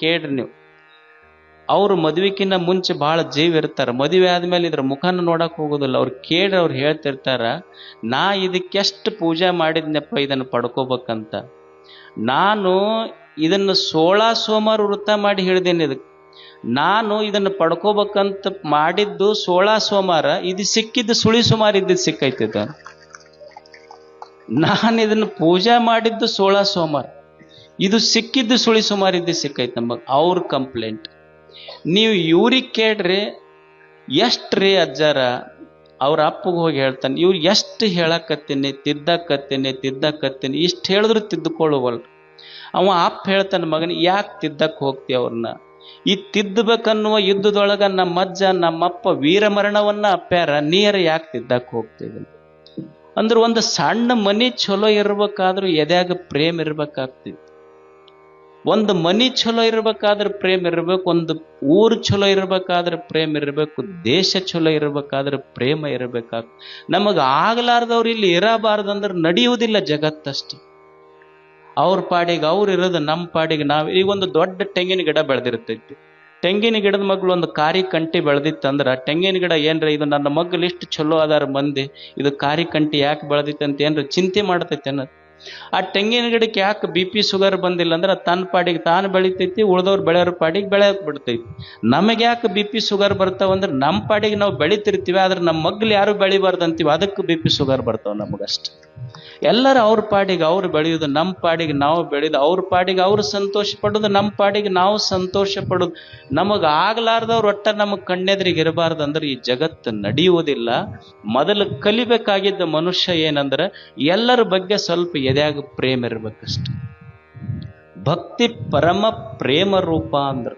ಕೇಳ್ರಿ ನೀವು. ಅವ್ರು ಮದುವೆಕಿನ್ನ ಮುಂಚೆ ಬಹಳ ಜೀವ ಇರ್ತಾರ, ಮದುವೆ ಆದ್ಮೇಲೆ ಇದ್ರ ಮುಖನ ನೋಡಕ್ ಹೋಗೋದಿಲ್ಲ. ಅವ್ರು ಕೇಳ್ರಿ, ಅವ್ರು ಹೇಳ್ತಿರ್ತಾರ, ನಾ ಇದಕ್ಕೆಷ್ಟು ಪೂಜೆ ಮಾಡಿದ್ನಪ್ಪ ಇದನ್ನು ಪಡ್ಕೋಬೇಕಂತ. ನಾನು ಇದನ್ನು 16 ಸೋಮವಾರ ವೃತ್ತ ಮಾಡಿ ಹೇಳಿದ್ದೇನೆ. ನಾನು ಇದನ್ನು ಪಡ್ಕೋಬೇಕಂತ ಮಾಡಿದ್ದು 16 ಸೋಮವಾರ, ಇದು ಸಿಕ್ಕಿದ್ದು ಸುಳಿ ಸುಮಾರು ಇದ್ದಿದ್ದು ಸಿಕ್ಕೈತಿದ್ದ. ನಾನು ಇದನ್ನು ಪೂಜೆ ಮಾಡಿದ್ದು 16 ಸೋಮವಾರ, ಇದು ಸಿಕ್ಕಿದ್ದು ಸುಳಿ ಸುಮಾರು ಇದ್ದು ಸಿಕ್ಕೈತಿ ನಮಗ್. ಅವ್ರ ಕಂಪ್ಲೇಂಟ್. ನೀವು ಇವ್ರಿಗೆ ಕೇಳ್ರಿ, ಎಷ್ಟ್ರಿ ಅಜ್ಜಾರ, ಅವ್ರ ಅಪ್ಪಗೆ ಹೋಗಿ ಹೇಳ್ತಾನೆ, ಇವ್ರು ಎಷ್ಟು ಹೇಳಕತ್ತೀನಿ, ತಿದ್ದಕತ್ತೀನಿ, ಇಷ್ಟು ಹೇಳಿದ್ರು ತಿದ್ದುಕೊಳ್ಳುವಲ್ರಿ. ಅವ ಅಪ್ಪ ಹೇಳ್ತಾನೆ, ಮಗನ ಯಾಕೆ ತಿದ್ದಕ್ಕೆ ಹೋಗ್ತಿ ಅವ್ರನ್ನ? ಈ ತಿದ್ದಬೇಕನ್ನುವ ಯುದ್ಧದೊಳಗ ನಮ್ಮಜ್ಜ ನಮ್ಮಪ್ಪ ವೀರಮರಣವನ್ನ ಅಪ್ಪ್ಯಾರ, ನೀರ ಯಾಕೆ ತಿದ್ದಕ್ಕೆ ಹೋಗ್ತಿದ್ದ? ಅಂದ್ರೆ ಒಂದು ಸಣ್ಣ ಮನಿ ಚಲೋ ಇರ್ಬೇಕಾದ್ರೂ ಎದ್ಯಾಗ ಪ್ರೇಮ ಇರ್ಬೇಕಾಗ್ತಿತ್ತು. ಒಂದು ಮನಿ ಚಲೋ ಇರ್ಬೇಕಾದ್ರೆ ಪ್ರೇಮ ಇರ್ಬೇಕು, ಒಂದು ಊರು ಚಲೋ ಇರ್ಬೇಕಾದ್ರೆ ಪ್ರೇಮ ಇರಬೇಕು, ದೇಶ ಚಲೋ ಇರ್ಬೇಕಾದ್ರೆ ಪ್ರೇಮ ಇರಬೇಕಾಗ್ತದೆ. ನಮಗೆ ಆಗ್ಲಾರ್ದವ್ರು ಇಲ್ಲಿ ಇರಬಾರ್ದಂದ್ರೆ ನಡೆಯುವುದಿಲ್ಲ ಜಗತ್ತಷ್ಟು. ಅವ್ರ ಪಾಡಿಗೆ ಅವ್ರು ಇರೋದು, ನಮ್ಮ ಪಾಡಿಗೆ ನಾವು. ಈಗ ಒಂದು ದೊಡ್ಡ ತೆಂಗಿನ ಗಿಡ ಬೆಳೆದಿರ್ತೈತಿ, ತೆಂಗಿನ ಗಿಡದ ಮಗ್ಳು ಒಂದು ಕಾರಿ ಕಂಟಿ ಬೆಳೆದಿತ್ತಂದ್ರೆ ತೆಂಗಿನ ಗಿಡ ಏನ್ರ ಇದು ನನ್ನ ಮಗ್ಳು ಇಷ್ಟು ಚಲೋ ಅದಾರ ಮಂದಿ, ಇದು ಕಾರಿ ಕಂಟಿ ಯಾಕೆ ಬೆಳೆದಿತ್ತಂತ ಏನ್ರ ಚಿಂತೆ ಮಾಡ್ತೈತೆ ಅನ್ನೋದು. ಆ ತೆಂಗಿನ ಗಿಡಕ್ಕೆ ಯಾಕೆ BP ಶುಗರ್ ಬಂದಿಲ್ಲ ಅಂದ್ರೆ ತನ್ನ ಪಾಡಿಗೆ ತಾನು ಬೆಳಿತೈತಿ, ಉಳ್ದವ್ರು ಬೆಳೆಯೋರ ಪಾಡಿಗೆ ಬೆಳೆಯಕ್ ಬಿಡ್ತೈತಿ. ನಮಗೆ ಯಾಕೆ BP ಶುಗರ್ ಬರ್ತಾವಂದ್ರೆ ನಮ್ಮ ಪಾಡಿಗೆ ನಾವು ಬೆಳಿತಿರ್ತೀವಿ, ಆದ್ರೆ ನಮ್ಮ ಮಗ್ಳು ಯಾರು ಬೆಳಿಬಾರ್ದು ಅಂತೀವಿ, ಅದಕ್ಕೆ BP ಶುಗರ್ ಬರ್ತಾವ ನಮಗಷ್ಟು. ಎಲ್ಲರೂ ಅವ್ರ ಪಾಡಿಗೆ ಅವ್ರು ಬೆಳೆಯೋದು, ನಮ್ಮ ಪಾಡಿಗೆ ನಾವು ಬೆಳೆಯೋದು, ಅವ್ರ ಪಾಡಿಗೆ ಅವ್ರು ಸಂತೋಷ ಪಡೋದು, ನಮ್ಮ ಪಾಡಿಗೆ ನಾವು ಸಂತೋಷ ಪಡೋದು. ನಮಗೆ ಆಗ್ಲಾರ್ದವ್ರು ಒಟ್ಟ ನಮಗೆ ಕಣ್ಣೆದ್ರಿಗೆ ಇರಬಾರ್ದು ಅಂದ್ರೆ ಈ ಜಗತ್ತು ನಡೆಯುವುದಿಲ್ಲ. ಮೊದಲು ಕಲಿಬೇಕಾಗಿದ್ದ ಮನುಷ್ಯ ಏನಂದ್ರೆ ಎಲ್ಲರ ಬಗ್ಗೆ ಸ್ವಲ್ಪ ಎದ್ಯಾಗ ಪ್ರೇಮ ಇರ್ಬೇಕಷ್ಟು. ಭಕ್ತಿ ಪರಮ ಪ್ರೇಮ ರೂಪ ಅಂದ್ರೆ,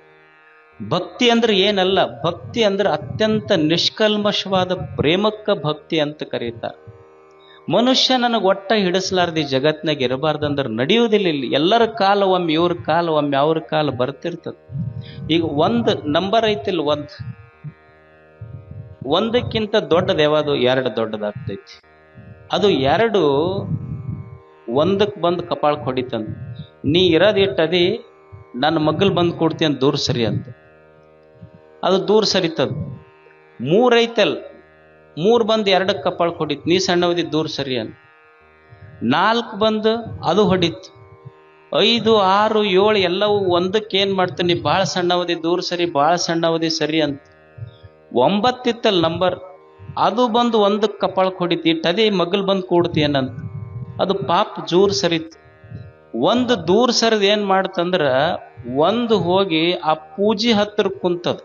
ಭಕ್ತಿ ಅಂದ್ರೆ ಏನಲ್ಲ, ಭಕ್ತಿ ಅಂದ್ರೆ ಅತ್ಯಂತ ನಿಷ್ಕಲ್ಮಶವಾದ ಪ್ರೇಮಕ್ಕ ಭಕ್ತಿ ಅಂತ ಕರೀತಾರೆ. ಮನುಷ್ಯ ನನಗೆ ಒಟ್ಟ ಹಿಡಿಸ್ಲಾರ್ದು ಈ ಜಗತ್ನಾಗ ಇರಬಾರ್ದಂದ್ರೆ ನಡೆಯುವುದಿಲ್ಲ. ಇಲ್ಲಿ ಎಲ್ಲರ ಕಾಲ ಒಮ್ಮೆ ಇವ್ರ ಕಾಲ, ಒಮ್ಮೆ ಅವ್ರ ಕಾಲ ಬರ್ತಿರ್ತದೆ. ಈಗ ಒಂದು ನಂಬರ್ ಐತಿಲ್ಲ, ಒಂದಕ್ಕಿಂತ ದೊಡ್ಡದು ಯಾವುದು? 2 ದೊಡ್ಡದಾಗ್ತೈತಿ. ಅದು 2 ಒಂದಕ್ಕೆ ಬಂದು ಕಪಾಳ ಹೊಡಿತಂತ, ನೀ ಇರೋದು ಇಟ್ಟದಿ, ನನ್ನ ಮಗ್ಗಲ್ ಬಂದು ಕೊಡ್ತಿ ಅಂತ ದೂರ ಸರಿ ಅಂತ. ಅದು ದೂರ ಸರಿತದ. 3 ಐತಲ್, 3 ಬಂದು 2ಕ್ಕೆ ಕಪಾಳ ಹೊಡಿತು, ನೀ ಸಣ್ಣವದಿ ದೂರ ಸರಿ ಅಂತ. 4 ಬಂದು ಅದು ಹೊಡಿತು. 5, 6, 7 ಎಲ್ಲವೂ ಒಂದಕ್ಕೆ ಏನ್ ಮಾಡ್ತಾನೆ, ನೀ ಭಾಳ ಸಣ್ಣವದಿ ದೂರ ಸರಿ, ಭಾಳ ಸಣ್ಣವದಿ ಸರಿ ಅಂತ. 9 ಇತ್ತಲ್ ನಂಬರ್, ಅದು ಬಂದು ಒಂದಕ್ಕೆ ಕಪಾಳ ಹೊಡಿತು, ಇಟ್ಟದೇ ಮಗ್ಗಲ್ ಬಂದು ಕೂಡ್ತೀಯನಂತ. ಅದು ಪಾಪ ಜೂರ್ ಸರಿತು. ಒಂದು ದೂರ ಸರಿದ್ ಏನ್ ಮಾಡ್ತಂದ್ರ, ಒಂದು ಹೋಗಿ ಆ ಪೂಜಿ ಹತ್ತಿರ ಕುಂತದ,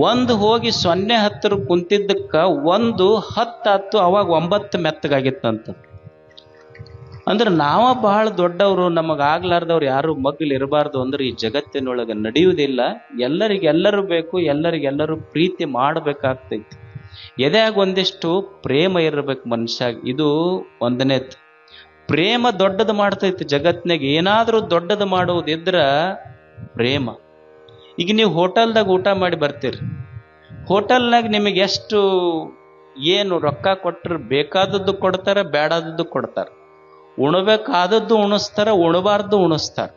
ಒಂದು ಹೋಗಿ 0 ಹತ್ತಿರ ಕುಂತಿದ್ದಕ್ಕ 1 10 ಆತು, ಅವಾಗ 9 ಮೆತ್ತಗಾಗಿತ್ತಂತ. ಅಂದ್ರೆ ನಾವ ಬಹಳ ದೊಡ್ಡವರು, ನಮಗಾಗ್ಲಾರ್ದವ್ರು ಯಾರು ಮಗ್ಗಲ್ ಇರಬಾರ್ದು ಅಂದ್ರೆ ಈ ಜಗತ್ತಿನೊಳಗೆ ನಡೆಯುವುದಿಲ್ಲ. ಎಲ್ಲರಿಗೆಲ್ಲರೂ ಬೇಕು, ಎಲ್ಲರಿಗೆಲ್ಲರೂ ಪ್ರೀತಿ ಮಾಡಬೇಕಾಗ್ತೈತಿ. ಎದ್ಯಾಗ ಒಂದಿಷ್ಟು ಪ್ರೇಮ ಇರಬೇಕು ಮನುಷ್ಯಾಗ. ಇದು 1ನೇದು. ಪ್ರೇಮ ದೊಡ್ಡದು ಮಾಡ್ತೈತಿ ಜಗತ್ನಾಗ. ಏನಾದ್ರೂ ದೊಡ್ಡದು ಮಾಡುವುದಿದ್ರ ಪ್ರೇಮ. ಈಗ ನೀವು ಹೋಟೆಲ್ದಾಗ ಊಟ ಮಾಡಿ ಬರ್ತೀರಿ, ಹೋಟೆಲ್ನಾಗ ನಿಮಗೆ ಎಷ್ಟು ಏನು ರೊಕ್ಕ ಕೊಟ್ಟರು ಬೇಕಾದದ್ದು ಕೊಡ್ತಾರೆ, ಬೇಡಾದದ್ದು ಕೊಡ್ತಾರೆ. ಉಣಬೇಕಾದದ್ದು ಉಣಿಸ್ತಾರ, ಉಣಬಾರ್ದು ಉಣಿಸ್ತಾರ.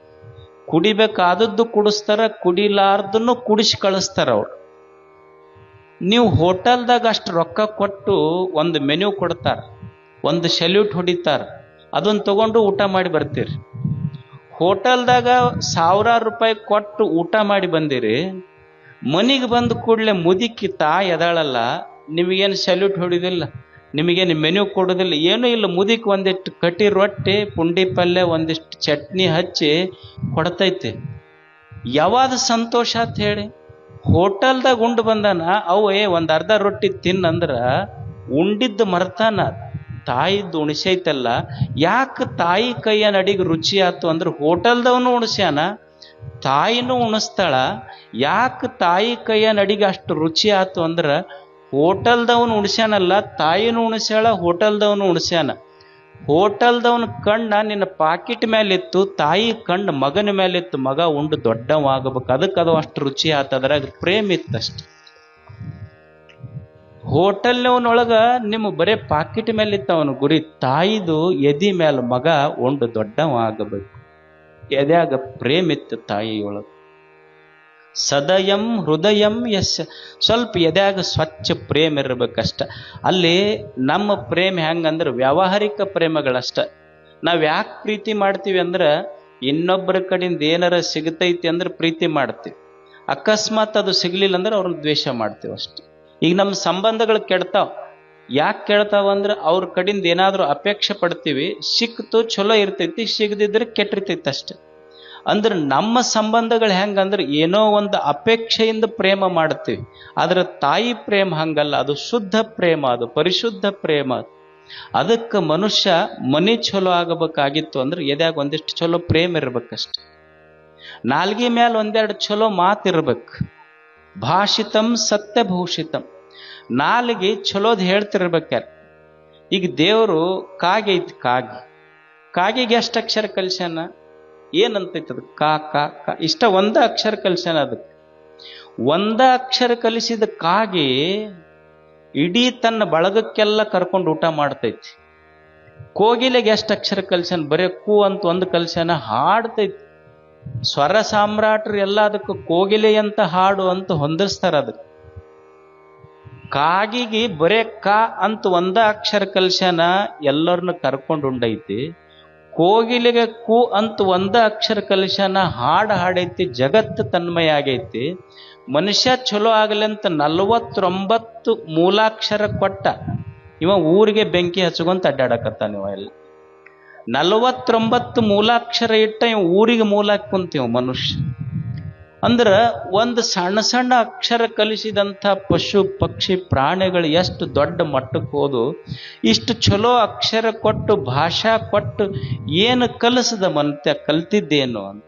ಕುಡಿಬೇಕಾದದ್ದು ಕುಡಿಸ್ತಾರ, ಕುಡಿಲಾರ್ದನ್ನು ಕುಡಿಸಿ ಕಳಿಸ್ತಾರ ಅವ್ರು. ನೀವು ಹೋಟೆಲ್ದಾಗ ಅಷ್ಟು ರೊಕ್ಕ ಕೊಟ್ಟು ಒಂದು ಮೆನ್ಯೂ ಕೊಡ್ತಾರ, ಒಂದು ಸೆಲ್ಯೂಟ್ ಹೊಡಿತಾರ, ಅದನ್ನ ತಗೊಂಡು ಊಟ ಮಾಡಿ ಬರ್ತೀರಿ. ಹೋಟೆಲ್ದಾಗ 1000 ರೂಪಾಯಿ ಕೊಟ್ಟು ಊಟ ಮಾಡಿ ಬಂದಿರಿ, ಮನಿಗೆ ಬಂದ ಕೂಡಲೇ ಮುದುಕಿ ತಾಯಿ ಎದಾಳಲ್ಲ, ನಿಮಗೇನು ಸೆಲ್ಯೂಟ್ ಹೊಡಿದಿಲ್ಲ, ನಿಮಗೇನು ಮೆನ್ಯೂ ಕೊಡೋದಿಲ್ಲ, ಏನೂ ಇಲ್ಲ. ಮುದುಕಿ ಒಂದಿಷ್ಟು ಕಟಿ ರೊಟ್ಟಿ, ಪುಂಡಿ ಪಲ್ಯ, ಒಂದಿಷ್ಟು ಚಟ್ನಿ ಹಚ್ಚಿ ಕೊಡ್ತೈತಿ. ಯಾವಾಗ ಸಂತೋಷ ಅಂತ ಹೇಳಿ? ಹೋಟೆಲ್ದಾಗ ಉಂಡು ಬಂದಾನ, ಅವೇ ಒಂದು ಅರ್ಧ ರೊಟ್ಟಿ ತಿನ್ನಂದ್ರ ಉಂಡಿದ್ದು ಮರ್ತಾನ, ತಾಯಿದ್ದು ಉಣಿಸೈತಲ್ಲ. ಯಾಕೆ ತಾಯಿ ಕೈಯ ನಡಿಗೆ ರುಚಿ ಆತು ಅಂದ್ರೆ ಹೋಟೆಲ್ದವನು ಉಣಿಸ್ಯಾನ, ತಾಯಿನೂ ಉಣಿಸ್ತಾಳ. ಯಾಕೆ ತಾಯಿ ಕೈಯ ನಡಿಗೆ ಅಷ್ಟು ರುಚಿ ಆತು ಅಂದ್ರೆ ಹೋಟೆಲ್ದವನು ಉಣಿಸ್ಯಾನಲ್ಲ, ತಾಯಿನೂ ಉಣಿಸ್ಯಾಳ, ಹೋಟೆಲ್ದವನು ಉಣಿಸ್ಯಾನ. ಹೋಟೆಲ್ದವನ ಕಣ್ಣ ನಿನ್ನ ಪಾಕಿಟ್ ಮೇಲಿತ್ತು, ತಾಯಿ ಕಣ್ಣು ಮಗನ ಮೇಲಿತ್ತು. ಮಗ ಉಂಡು ದೊಡ್ಡವಾಗಬೇಕು, ಅದಕ್ಕದು ಅಷ್ಟು ರುಚಿ ಆತ, ಅದ್ರಾಗ ಪ್ರೇಮ ಇತ್ತಷ್ಟು. ಹೋಟೆಲ್ನವನೊಳಗ ನಿಮ್ಮ ಬರೇ ಪಾಕಿಟ್ ಮೇಲಿತ್ತು ಅವನು ಗುರಿ, ತಾಯಿದು ಎದಿ ಮೇಲೆ ಮಗ ಉಂಡು ದೊಡ್ಡವಾಗಬೇಕು. ಎದ್ಯಾಗ ಪ್ರೇಮಿತ್ತು ತಾಯಿಯೊಳಗೆ. ಸದಯಂ ಹೃದಯಂ ಯಸ್, ಸ್ವಲ್ಪ ಎದ್ಯಾಗ ಸ್ವಚ್ಛ ಪ್ರೇಮ ಇರ್ಬೇಕಷ್ಟ. ಅಲ್ಲಿ ನಮ್ಮ ಪ್ರೇಮ ಹೆಂಗಂದ್ರೆ ವ್ಯಾವಹಾರಿಕ ಪ್ರೇಮಗಳಷ್ಟ. ನಾವು ಯಾಕೆ ಪ್ರೀತಿ ಮಾಡ್ತೀವಿ ಅಂದ್ರೆ ಇನ್ನೊಬ್ಬರ ಕಡೆಯಿಂದ ಏನಾರ ಸಿಗತೈತಿ ಅಂದ್ರೆ ಪ್ರೀತಿ ಮಾಡ್ತೀವಿ. ಅಕಸ್ಮಾತ್ ಅದು ಸಿಗ್ಲಿಲ್ಲ ಅಂದ್ರೆ ಅವ್ರನ್ನ ದ್ವೇಷ ಮಾಡ್ತೀವಿ ಅಷ್ಟೆ. ಈಗ ನಮ್ಮ ಸಂಬಂಧಗಳು ಕೆಡ್ತಾವ. ಯಾಕೆ ಕೇಳ್ತಾವ ಅಂದ್ರೆ ಅವ್ರ ಕಡೆಯಿಂದ ಏನಾದರೂ ಅಪೇಕ್ಷೆ ಪಡ್ತೀವಿ, ಸಿಕ್ತು ಚಲೋ ಇರ್ತೈತಿ, ಸಿಗದಿದ್ರೆ ಕೆಟ್ಟಿರ್ತೈತಿ ಅಷ್ಟೆ. ಅಂದ್ರೆ ನಮ್ಮ ಸಂಬಂಧಗಳು ಹೆಂಗಂದ್ರೆ ಏನೋ ಒಂದು ಅಪೇಕ್ಷೆಯಿಂದ ಪ್ರೇಮ ಮಾಡ್ತೀವಿ. ಆದ್ರೆ ತಾಯಿ ಪ್ರೇಮ ಹಂಗಲ್ಲ, ಅದು ಶುದ್ಧ ಪ್ರೇಮ, ಅದು ಪರಿಶುದ್ಧ ಪ್ರೇಮ. ಅದಕ್ಕೆ ಮನುಷ್ಯ ಮನೆ ಚಲೋ ಆಗಬೇಕಾಗಿತ್ತು ಅಂದ್ರೆ ಎದ್ಯಾಗ ಒಂದಿಷ್ಟು ಚಲೋ ಪ್ರೇಮ ಇರ್ಬೇಕಷ್ಟೆ. ನಾಲ್ಗೆ ಮೇಲೆ ಒಂದೆರಡು ಚಲೋ ಮಾತಿರ್ಬೇಕು. ಭಾಷಿತಂ ಸತ್ಯಭೂಷಿತಂ, ನಾಲಿಗೆ ಚಲೋದ್ ಹೇಳ್ತಿರ್ಬೇಕಾರೆ. ಈಗ ದೇವರು ಕಾಗೆ ಐತಿ, ಕಾಗಿಗೆ ಎಷ್ಟು ಅಕ್ಷರ ಕಲ್ಸ್ಯಾನ? ಏನಂತೈತಿ ಅದು? ಕಾ ಕಾ ಕಾ ಇಷ್ಟ ಒಂದ ಅಕ್ಷರ ಕಲ್ಸ್ಯಾನ. ಅದಕ್ಕೆ ಒಂದ ಅಕ್ಷರ ಕಲಿಸಿದ ಕಾಗೆ ಇಡೀ ತನ್ನ ಬಳಗಕ್ಕೆಲ್ಲ ಕರ್ಕೊಂಡು ಊಟ ಮಾಡ್ತೈತಿ. ಕೋಗಿಲೆಗೆ ಎಷ್ಟು ಅಕ್ಷರ ಕಲ್ಸ್ಯಾನ? ಬರೇ ಕೂ ಅಂತ ಒಂದು ಕಲ್ಸ್ಯಾನ, ಹಾಡ್ತೈತಿ. ಸ್ವರ ಸಾಮ್ರಾಟರು ಎಲ್ಲ ಅದಕ್ಕೆ ಕೋಗಿಲೆ ಅಂತ ಹಾಡು ಅಂತ ಹೊಂದಿಸ್ತಾರ. ಅದಕ್ಕೆ ಕಾಗಿಗೆ ಬರೇ ಕಾ ಅಂತ ಒಂದ ಅಕ್ಷರ ಕಲ್ಸ್ಯಾನ, ಎಲ್ಲರನ್ನ ಕರ್ಕೊಂಡು ಉಂಡೈತಿ. ಕೋಗಿಲೆಗೆ ಕು ಅಂತ ಒಂದ ಅಕ್ಷರ ಕಲ್ಸ್ಯಾನ, ಹಾಡು ಹಾಡೈತಿ, ಜಗತ್ತು ತನ್ಮಯ ಆಗೈತಿ. ಮನುಷ್ಯ ಚಲೋ ಆಗಲಿ ಅಂತ 49 ಮೂಲಾಕ್ಷರ ಕೊಟ್ಟ. ಇವ ಊರಿಗೆ ಬೆಂಕಿ ಹಚ್ಕೊಂತ ಅಡ್ಡಾಡಕತ್ತಾನ. ಇವ ಎಲ್ಲ 49 ಮೂಲಾಕ್ಷರ ಇಟ್ಟ ಇವ ಊರಿಗೆ ಮೂಲ ಕುಂತೀವ ಮನುಷ್ಯ. ಅಂದ್ರ ಒಂದು ಸಣ್ಣ ಸಣ್ಣ ಅಕ್ಷರ ಕಲಿಸಿದಂಥ ಪಶು ಪಕ್ಷಿ ಪ್ರಾಣಿಗಳು ಎಷ್ಟು ದೊಡ್ಡ ಮಟ್ಟಕ್ಕೆ ಹೋದು. ಇಷ್ಟು ಚಲೋ ಅಕ್ಷರ ಕೊಟ್ಟು ಭಾಷಾ ಕೊಟ್ಟು ಏನು ಕಲಿಸದ ಮನುಷ್ಯ ಕಲ್ತಿದ್ದೇನು ಅಂತ.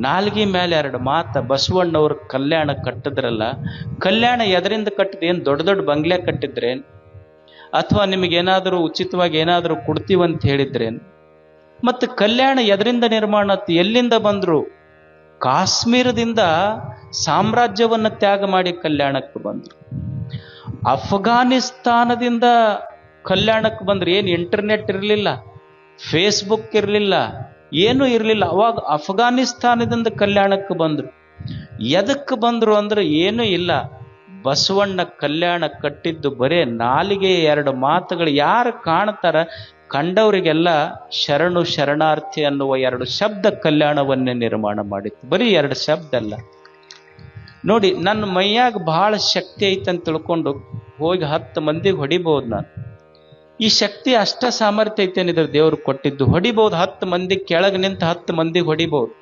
ನಾಲ್ಗೆ ಮೇಲೆ 2 ಮಾತ. ಬಸವಣ್ಣವ್ರ ಕಲ್ಯಾಣ ಕಟ್ಟಿದ್ರಲ್ಲ, ಕಲ್ಯಾಣ ಎದರಿಂದ ಕಟ್ಟಿದ? ಏನು ದೊಡ್ಡ ದೊಡ್ಡ ಬಂಗ್ಲೆ ಕಟ್ಟಿದ್ರೇನು? ಅಥವಾ ನಿಮಗೇನಾದರೂ ಉಚಿತವಾಗಿ ಏನಾದರೂ ಕೊಡ್ತೀವಂತ ಹೇಳಿದ್ರೇನು? ಮತ್ತು ಕಲ್ಯಾಣ ಎದರಿಂದ ನಿರ್ಮಾಣ ಆಯ್ತು? ಎಲ್ಲಿಂದ ಬಂದ್ರು? ಕಾಶ್ಮೀರದಿಂದ ಸಾಮ್ರಾಜ್ಯವನ್ನು ತ್ಯಾಗ ಮಾಡಿ ಕಲ್ಯಾಣಕ್ಕೆ ಬಂದ್ರು. ಅಫ್ಘಾನಿಸ್ತಾನದಿಂದ ಕಲ್ಯಾಣಕ್ಕೆ ಬಂದ್ರು. ಏನು ಇಂಟರ್ನೆಟ್ ಇರಲಿಲ್ಲ, ಫೇಸ್ಬುಕ್ ಇರಲಿಲ್ಲ, ಏನೂ ಇರಲಿಲ್ಲ. ಅವಾಗ ಅಫ್ಘಾನಿಸ್ತಾನದಿಂದ ಕಲ್ಯಾಣಕ್ಕೆ ಬಂದ್ರು. ಎದಕ್ಕೆ ಬಂದ್ರು ಅಂದ್ರೆ ಏನೂ ಇಲ್ಲ. ಬಸವಣ್ಣ ಕಲ್ಯಾಣ ಕಟ್ಟಿದ್ದು ಬರೇ ನಾಲಿಗೆ 2 ಮಾತುಗಳು. ಯಾರು ಕಾಣ್ತಾರ ಕಂಡವರಿಗೆಲ್ಲ ಶರಣು ಶರಣಾರ್ಥಿ ಅನ್ನುವ 2 ಶಬ್ದ ಕಲ್ಯಾಣವನ್ನೇ ನಿರ್ಮಾಣ ಮಾಡಿತ್ತು. ಬರೀ 2 ಶಬ್ದ ಅಲ್ಲ. ನೋಡಿ, ನನ್ನ ಮೈಯಾಗ ಬಹಳ ಶಕ್ತಿ ಐತಂತ ತಿಳ್ಕೊಂಡು ಹೋಗಿ 10 ಮಂದಿಗೆ ಹೊಡಿಬಹುದು. ನಾನು ಈ ಶಕ್ತಿ ಅಷ್ಟ ಸಾಮರ್ಥ್ಯ ಐತೇನಿದ್ರೆ ದೇವ್ರು ಕೊಟ್ಟಿದ್ದು. ಹೊಡಿಬಹುದು, 10 ಮಂದಿ ಕೆಳಗೆ ನಿಂತ 10 ಮಂದಿಗೆ ಹೊಡಿಬಹುದು.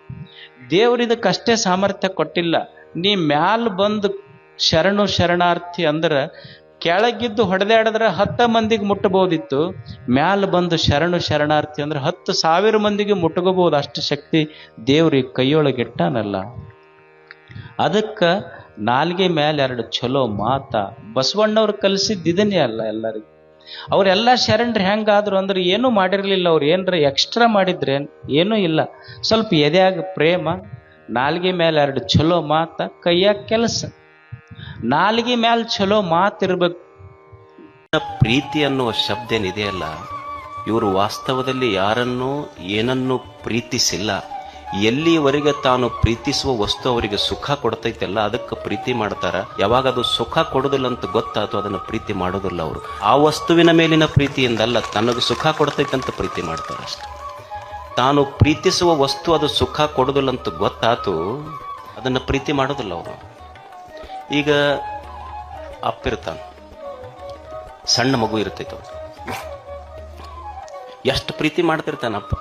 ದೇವ್ರು ಇದಕ್ಕಷ್ಟೇ ಸಾಮರ್ಥ್ಯ ಕೊಟ್ಟಿಲ್ಲ. ನೀ ಮ್ಯಾಲ ಬಂದು ಶರಣು ಶರಣಾರ್ಥಿ ಅಂದ್ರೆ ಕೆಳಗಿದ್ದು ಹೊಡೆದಾಡಿದ್ರೆ 10 ಮಂದಿಗೆ ಮುಟ್ಟಬಹುದಿತ್ತು. ಮ್ಯಾಲ ಬಂದು ಶರಣು ಶರಣಾರ್ಥಿ ಅಂದ್ರೆ 10,000 ಮಂದಿಗೆ ಮುಟ್ಟಗೋಬಹುದು. ಅಷ್ಟು ಶಕ್ತಿ ದೇವ್ರಿಗೆ ಕೈಯೊಳಗಿಟ್ಟಾನಲ್ಲ. ಅದಕ್ಕೆ ನಾಲ್ಗೆ ಮೇಲೆ 2 ಚಲೋ ಮಾತ. ಬಸವಣ್ಣವ್ರು ಕಲಿಸಿದ್ದು ಇದನ್ನೇ ಅಲ್ಲ ಎಲ್ಲರಿಗೂ. ಅವರೆಲ್ಲ ಶರಣರು ಹೆಂಗಾದ್ರು ಅಂದ್ರೆ ಏನೂ ಮಾಡಿರ್ಲಿಲ್ಲ. ಅವ್ರು ಏನರ ಎಕ್ಸ್ಟ್ರಾ ಮಾಡಿದ್ರೆ ಏನೂ ಇಲ್ಲ. ಸ್ವಲ್ಪ ಎದೆಯಾಗ ಪ್ರೇಮ, ನಾಲ್ಗೆ ಮೇಲೆ 2 ಚಲೋ ಮಾತ, ಕೈಯಾಗ ಕೆಲಸ. ನಾಲ್ಗೆ ಮೇಲೆ ಚಲೋ ಮಾತಿರ್ಬೇಕು. ಪ್ರೀತಿ ಅನ್ನುವ ಶಬ್ದ ಏನಿದೆಯಲ್ಲ, ಇವರು ವಾಸ್ತವದಲ್ಲಿ ಯಾರನ್ನೂ ಏನನ್ನೂ ಪ್ರೀತಿಸಿಲ್ಲ. ಎಲ್ಲಿವರೆಗೆ ತಾನು ಪ್ರೀತಿಸುವ ವಸ್ತು ಅವರಿಗೆ ಸುಖ ಕೊಡ್ತೈತಲ್ಲ, ಅದಕ್ಕೆ ಪ್ರೀತಿ ಮಾಡ್ತಾರ. ಯಾವಾಗ ಅದು ಸುಖ ಕೊಡೋದಿಲ್ಲ ಅಂತ ಗೊತ್ತಾಯ್ತು, ಅದನ್ನು ಪ್ರೀತಿ ಮಾಡೋದಿಲ್ಲ ಅವರು. ಆ ವಸ್ತುವಿನ ಮೇಲಿನ ಪ್ರೀತಿಯಿಂದಲ್ಲ, ತನಗೆ ಸುಖ ಕೊಡ್ತೈತಂತ ಪ್ರೀತಿ ಮಾಡ್ತಾರೆ ಅಷ್ಟೆ. ತಾನು ಪ್ರೀತಿಸುವ ವಸ್ತು ಅದು ಸುಖ ಕೊಡೋದಿಲ್ಲ ಅಂತ ಗೊತ್ತಾಯ್ತು, ಅದನ್ನು ಪ್ರೀತಿ ಮಾಡೋದಿಲ್ಲ ಅವರು. ಈಗ ಅಪ್ಪಿರ್ತಾನೆ, ಸಣ್ಣ ಮಗು ಇರ್ತೈತೆ, ಎಷ್ಟು ಪ್ರೀತಿ ಮಾಡ್ತಿರ್ತಾನಪ್ಪ.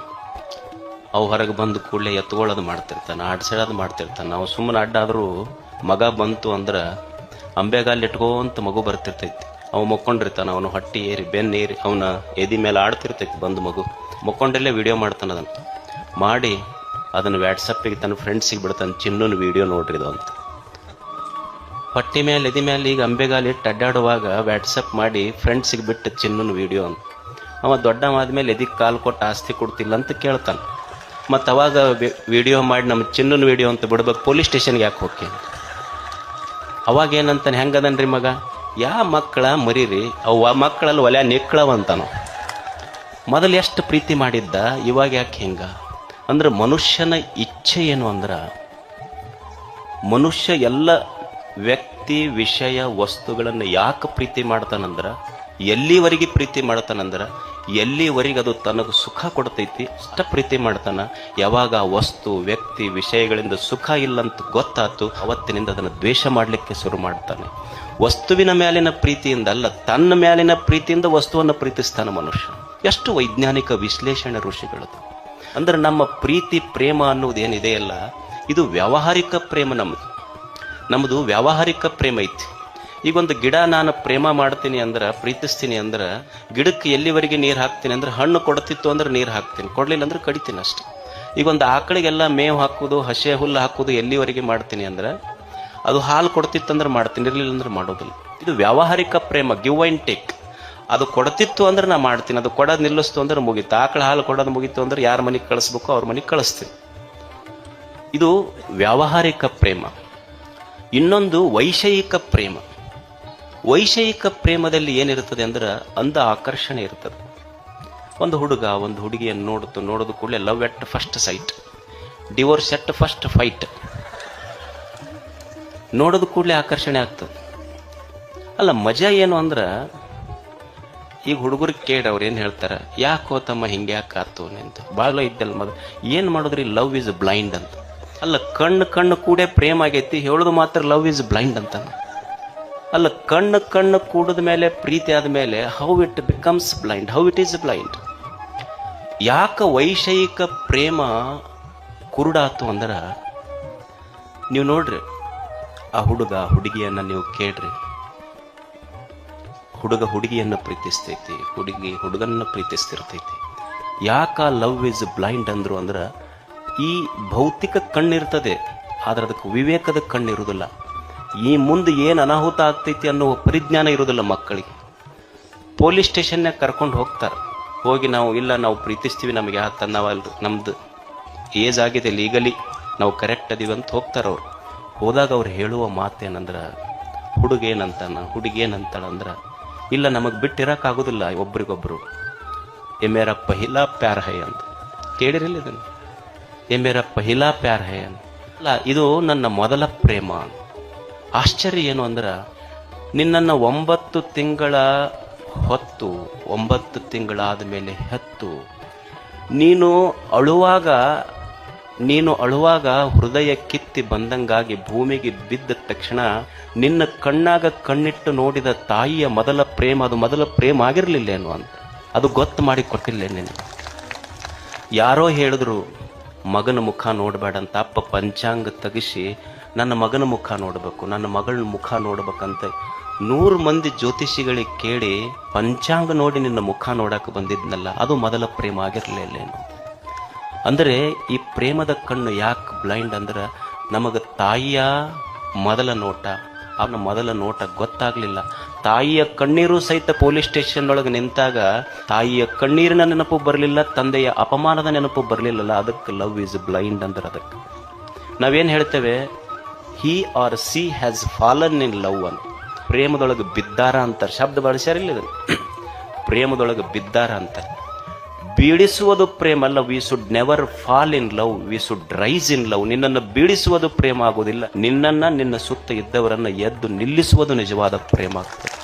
ಅವು ಹೊರಗೆ ಬಂದು ಕೂಡಲೇ ಎತ್ಕೊಳ್ಳೋದು ಮಾಡ್ತಿರ್ತಾನೆ, ಆಡ್ಸೋದು ಮಾಡ್ತಿರ್ತಾನೆ. ನಾವು ಸುಮ್ಮನೆ ಅಡ್ಡಾದರೂ ಮಗ ಬಂತು ಅಂದ್ರೆ ಅಂಬೆಗಾಲಿ ಇಟ್ಕೋಂತ ಮಗು ಬರ್ತಿರ್ತೈತಿ. ಅವು ಮಕ್ಕೊಂಡಿರ್ತಾನೆ, ಅವನು ಹೊಟ್ಟಿ ಏರಿ ಬೆನ್ನೇರಿ ಅವನ ಎದಿ ಮೇಲೆ ಆಡ್ತಿರ್ತೈತಿ. ಬಂದು ಮಗು ಮಕ್ಕೊಂಡಲ್ಲೇ ವಿಡಿಯೋ ಮಾಡ್ತಾನೆ. ಅದನ್ನು ಮಾಡಿ ಅದನ್ನು ವ್ಯಾಟ್ಸಪ್ಪಿಗೆ ತನ್ನ ಫ್ರೆಂಡ್ಸಿಗೆ ಬಿಡ್ತಾನೆ, ಚಿನ್ನನ ವಿಡಿಯೋ ನೋಡ್ರಿದು ಅಂತ. ಹೊಟ್ಟಿ ಮೇಲೆ ಎದಿ ಮೇಲೆ ಈಗ ಅಂಬೆಗಾಲಿ ಇಟ್ಟು ಅಡ್ಡಾಡುವಾಗ ವ್ಯಾಟ್ಸಪ್ ಮಾಡಿ ಫ್ರೆಂಡ್ಸಿಗೆ ಬಿಟ್ಟು ಚಿನ್ನನ ವಿಡಿಯೋ ಅಂತ. ಅವ ದೊಡ್ಡ ಆದ್ಮೇಲೆ ಎದಿಗೆ ಕಾಲು ಕೊಟ್ಟು ಆಸ್ತಿ ಕೊಡ್ತಿಲ್ಲ ಅಂತ ಕೇಳ್ತಾನೆ. ಮತ್ತು ಅವಾಗ ವಿಡಿಯೋ ಮಾಡಿ ನಮ್ಮ ಚಿನ್ನನ ವಿಡಿಯೋ ಅಂತ ಬಿಡ್ಬೇಕು, ಪೊಲೀಸ್ ಸ್ಟೇಷನ್ಗೆ ಯಾಕೆ ಹೋಗಿ? ಅವಾಗ ಏನಂತಾನೆ, ಹೆಂಗದನ್ರಿ ಮಗ, ಯಾವ ಮಕ್ಕಳ ಮರೀರಿ, ಅವು ಮಕ್ಕಳಲ್ಲಿ ಒಲೆ ನಿಕ್ಕಳವಂತಾನು. ಮೊದಲು ಎಷ್ಟು ಪ್ರೀತಿ ಮಾಡಿದ್ದ, ಇವಾಗ ಯಾಕೆ ಹೆಂಗ? ಅಂದ್ರೆ ಮನುಷ್ಯನ ಇಚ್ಛೆ ಏನು ಅಂದ್ರೆ, ಮನುಷ್ಯ ಎಲ್ಲ ವ್ಯಕ್ತಿ ವಿಷಯ ವಸ್ತುಗಳನ್ನು ಯಾಕೆ ಪ್ರೀತಿ ಮಾಡ್ತಾನಂದ್ರೆ, ಎಲ್ಲಿವರೆಗೆ ಪ್ರೀತಿ ಮಾಡ್ತಾನಂದ್ರೆ ಎಲ್ಲಿವರೆಗೆ ಅದು ತನಗೆ ಸುಖ ಕೊಡ್ತೈತಿ ಅಷ್ಟ ಪ್ರೀತಿ ಮಾಡ್ತಾನ. ಯಾವಾಗ ಆ ವಸ್ತು ವ್ಯಕ್ತಿ ವಿಷಯಗಳಿಂದ ಸುಖ ಇಲ್ಲಂತ ಗೊತ್ತಾತು, ಅವತ್ತಿನಿಂದ ಅದನ್ನು ದ್ವೇಷ ಮಾಡಲಿಕ್ಕೆ ಶುರು ಮಾಡ್ತಾನೆ. ವಸ್ತುವಿನ ಮೇಲಿನ ಪ್ರೀತಿಯಿಂದ ಅಲ್ಲ, ತನ್ನ ಮೇಲಿನ ಪ್ರೀತಿಯಿಂದ ವಸ್ತುವನ್ನು ಪ್ರೀತಿಸ್ತಾನೆ ಮನುಷ್ಯ. ಎಷ್ಟು ವೈಜ್ಞಾನಿಕ ವಿಶ್ಲೇಷಣೆ ಋಷಿಗಳದು. ಅಂದ್ರೆ ನಮ್ಮ ಪ್ರೀತಿ ಪ್ರೇಮ ಅನ್ನೋದೇನಿದೆಯಲ್ಲ, ಇದು ವ್ಯಾವಹಾರಿಕ ಪ್ರೇಮ. ನಮ್ಮದು ವ್ಯಾವಹಾರಿಕ ಪ್ರೇಮ ಐತಿ. ಈಗ ಒಂದು ಗಿಡ ನಾನು ಪ್ರೇಮ ಮಾಡ್ತೀನಿ ಅಂದ್ರೆ, ಪ್ರೀತಿಸ್ತೀನಿ ಅಂದ್ರೆ, ಗಿಡಕ್ಕೆ ಎಲ್ಲಿವರೆಗೆ ನೀರು ಹಾಕ್ತೀನಿ ಅಂದ್ರೆ, ಹಣ್ಣು ಕೊಡ್ತಿತ್ತು ಅಂದ್ರೆ ನೀರು ಹಾಕ್ತೀನಿ, ಕೊಡ್ಲಿಲ್ಲ ಅಂದ್ರೆ ಕಡಿತೀನಿ ಅಷ್ಟೆ. ಈಗ ಒಂದು ಆಕಳಿಗೆಲ್ಲ ಮೇವು ಹಾಕೋದು, ಹಸೆ ಹುಲ್ಲು ಹಾಕೋದು ಎಲ್ಲಿವರೆಗೆ ಮಾಡ್ತೀನಿ ಅಂದ್ರೆ, ಅದು ಹಾಲು ಕೊಡ್ತಿತ್ತಂದ್ರೆ ಮಾಡ್ತೀನಿ, ಇರಲಿಲ್ಲ ಅಂದ್ರೆ ಮಾಡೋದಿಲ್ಲ. ಇದು ವ್ಯಾವಹಾರಿಕ ಪ್ರೇಮ, ಗಿವ್ ಆ್ಯಂಡ್ ಟೇಕ್. ಅದು ಕೊಡ್ತಿತ್ತು ಅಂದ್ರೆ ನಾ ಮಾಡ್ತೀನಿ, ಅದು ಕೊಡೋದು ನಿಲ್ಲಿಸ್ತು ಅಂದ್ರೆ ಮುಗೀತು. ಆಕಳ ಹಾಲು ಕೊಡೋದು ಮುಗೀತು ಅಂದ್ರೆ ಯಾರ ಮನೆಗೆ ಕಳಿಸ್ಬೇಕು ಅವ್ರ ಮನೆಗೆ ಕಳಿಸ್ತೀನಿ. ಇದು ವ್ಯಾವಹಾರಿಕ ಪ್ರೇಮ. ಇನ್ನೊಂದು ವೈಷಯಿಕ ಪ್ರೇಮ. ವೈಷಯಿಕ ಪ್ರೇಮದಲ್ಲಿ ಏನಿರ್ತದೆ ಅಂದ್ರೆ ಅಂದ ಆಕರ್ಷಣೆ ಇರ್ತದೆ. ಒಂದು ಹುಡುಗ ಒಂದು ಹುಡುಗಿಯನ್ನು ನೋಡೋದು ಕೂಡಲೇ love at first sight, divorce at first fight. ನೋಡೋದು ಕೂಡಲೇ ಆಕರ್ಷಣೆ ಆಗ್ತದೆ. ಅಲ್ಲ, ಮಜಾ ಏನು ಅಂದ್ರೆ, ಈಗ ಹುಡುಗರಿಗೆ ಕೇಳಿ ಅವ್ರು ಏನು ಹೇಳ್ತಾರೆ, ಯಾಕೋ ತಮ್ಮ ಹಿಂಗೆ ಯಾಕೆ ಆತು ನಿಂತು ಬಾಗ್ಲ ಇದ್ದಲ್ಲ ಮಗ, ಏನು ಮಾಡಿದ್ರಿ, ಲವ್ ಇಸ್ ಬ್ಲೈಂಡ್ ಅಂತ. ಅಲ್ಲ, ಕಣ್ಣು ಕೂಡ ಪ್ರೇಮ ಆಗೈತಿ, ಹೇಳೋದು ಮಾತ್ರ ಲವ್ ಇಸ್ ಬ್ಲೈಂಡ್ ಅಂತ. ಅಲ್ಲ, ಕಣ್ಣು ಕೂಡದ ಮೇಲೆ ಪ್ರೀತಿ ಆದಮೇಲೆ how it becomes blind, how it is blind. ಯಾಕೆ ವೈಷಯಿಕ ಪ್ರೇಮ ಕುರುಡಾತು ಅಂದ್ರೆ, ನೀವು ನೋಡ್ರಿ, ಆ ಹುಡುಗ ಹುಡುಗಿಯನ್ನು ನೀವು ಕೇಳ್ರಿ, ಹುಡುಗ ಹುಡುಗಿಯನ್ನು ಪ್ರೀತಿಸ್ತೈತಿ, ಹುಡುಗಿ ಹುಡುಗನ್ನ ಪ್ರೀತಿಸ್ತಿರ್ತೈತಿ. ಯಾಕೆ ಲವ್ ಇಸ್ ಬ್ಲೈಂಡ್ ಅಂದ್ರು ಅಂದ್ರೆ, ಈ ಭೌತಿಕ ಕಣ್ಣಿರ್ತದೆ, ಆದ್ರೆ ಅದಕ್ಕೆ ವಿವೇಕದ ಕಣ್ಣಿರುವುದಿಲ್ಲ. ಈ ಮುಂದೆ ಏನು ಅನಾಹುತ ಆಗ್ತೈತಿ ಅನ್ನೋ ಪರಿಜ್ಞಾನ ಇರೋದಿಲ್ಲ ಮಕ್ಕಳಿಗೆ. ಪೊಲೀಸ್ ಸ್ಟೇಷನ್ನಾಗ ಕರ್ಕೊಂಡು ಹೋಗ್ತಾರೆ, ಹೋಗಿ ನಾವು ಪ್ರೀತಿಸ್ತೀವಿ, ನಮಗೆ ನಾವಲ್ರಿ, ನಮ್ದು ಏಜ್ ಆಗಿದೆ, ಲೀಗಲಿ ನಾವು ಕರೆಕ್ಟ್ ಅದೀವಿ ಅಂತ ಹೋಗ್ತಾರೆ. ಅವ್ರು ಹೋದಾಗ ಅವ್ರು ಹೇಳುವ ಮಾತೇನಂದ್ರೆ, ಹುಡುಗೇನಂತಾನ ಹುಡುಗೇನಂತಾಳಂದ್ರೆ, ಇಲ್ಲ ನಮಗೆ ಬಿಟ್ಟಿರೋಕ್ಕಾಗೋದಿಲ್ಲ ಒಬ್ರಿಗೊಬ್ರು, ಎ ಮೇರಾ ಪಹಿಲಾ ಪ್ಯಾರ್ ಹೈ ಅಂತ. ಕೇಳಿರಿಲ್ಲ ಇದನ್ನು, ಎ ಮೇರಾ ಪಹಿಲಾ ಪ್ಯಾರ್ ಹೈ ಅಂತ. ಅಲ್ಲ, ಇದು ನನ್ನ ಮೊದಲ ಪ್ರೇಮ. ಆಶ್ಚರ್ಯ ಏನು ಅಂದ್ರೆ, ನಿನ್ನನ್ನು 9 ತಿಂಗಳ ಹೊತ್ತು, 9 ತಿಂಗಳಾದ ಮೇಲೆ ಹೆತ್ತು, ನೀನು ಅಳುವಾಗ ಹೃದಯ ಕಿತ್ತಿ ಬಂದಂಗಾಗಿ ಭೂಮಿಗೆ ಬಿದ್ದ ತಕ್ಷಣ ನಿನ್ನ ಕಣ್ಣಾಗ ಕಣ್ಣಿಟ್ಟು ನೋಡಿದ ತಾಯಿಯ ಮೊದಲ ಪ್ರೇಮ, ಅದು ಮೊದಲ ಪ್ರೇಮ ಆಗಿರಲಿಲ್ಲೇನು ಅಂತ. ಅದು ಗೊತ್ತು ಮಾಡಿ ಕೊಟ್ಟಿಲ್ಲ ನೀನು. ಯಾರೋ ಹೇಳಿದ್ರು ಮಗನ ಮುಖ ನೋಡಬೇಡ ಅಂತ. ಅಪ್ಪ ಪಂಚಾಂಗ ತೆಗಿಸಿ ನನ್ನ ಮಗನ ಮುಖ ನೋಡಬೇಕು, ನನ್ನ ಮಗಳ ಮುಖ ನೋಡ್ಬೇಕಂತ 100 ಮಂದಿ ಜ್ಯೋತಿಷಿಗಳಿಗೆ ಕೇಳಿ ಪಂಚಾಂಗ ನೋಡಿ ನಿನ್ನ ಮುಖ ನೋಡಕ್ಕೆ ಬಂದಿದ್ನಲ್ಲ, ಅದು ಮೊದಲ ಪ್ರೇಮ ಆಗಿರಲಿಲ್ಲೇನು. ಅಂದರೆ ಈ ಪ್ರೇಮದ ಕಣ್ಣು ಯಾಕೆ ಬ್ಲೈಂಡ್ ಅಂದ್ರೆ, ನಮಗೆ ತಾಯಿಯ ಮೊದಲ ನೋಟ, ಅವನ ಮೊದಲ ನೋಟ ಗೊತ್ತಾಗ್ಲಿಲ್ಲ. ತಾಯಿಯ ಕಣ್ಣೀರು ಸಹಿತ ಪೊಲೀಸ್ ಸ್ಟೇಷನ್ ಒಳಗೆ ನಿಂತಾಗ ತಾಯಿಯ ಕಣ್ಣೀರಿನ ನೆನಪು ಬರಲಿಲ್ಲ, ತಂದೆಯ ಅಪಮಾನದ ನೆನಪು ಬರಲಿಲ್ಲಲ್ಲ, ಅದಕ್ಕೆ ಲವ್ ಈಸ್ ಬ್ಲೈಂಡ್ ಅಂದ್ರೆ. ಅದಕ್ಕೆ ನಾವೇನು ಹೇಳ್ತೇವೆ, he or C has fallen in love ಅಂತ. ಪ್ರೇಮದೊಳಗೆ ಬಿದ್ದಾರ ಅಂತಾರೆ, ಶಬ್ದ ಬಳಸ್ಯಾರಿಲ್ಲ ಇದನ್ನು. ಪ್ರೇಮದೊಳಗೆ ಬಿದ್ದಾರ ಅಂತಾರೆ. ಬೀಳಿಸುವುದು ಪ್ರೇಮ ಅಲ್ಲ. We should never fall in love, we should rise in love. ನಿನ್ನನ್ನು ಬೀಳಿಸುವುದು ಪ್ರೇಮ ಆಗೋದಿಲ್ಲ, ನಿನ್ನ ಸುತ್ತ ಇದ್ದವರನ್ನು ಎದ್ದು ನಿಲ್ಲಿಸುವುದು ನಿಜವಾದ ಪ್ರೇಮ ಆಗ್ತದೆ.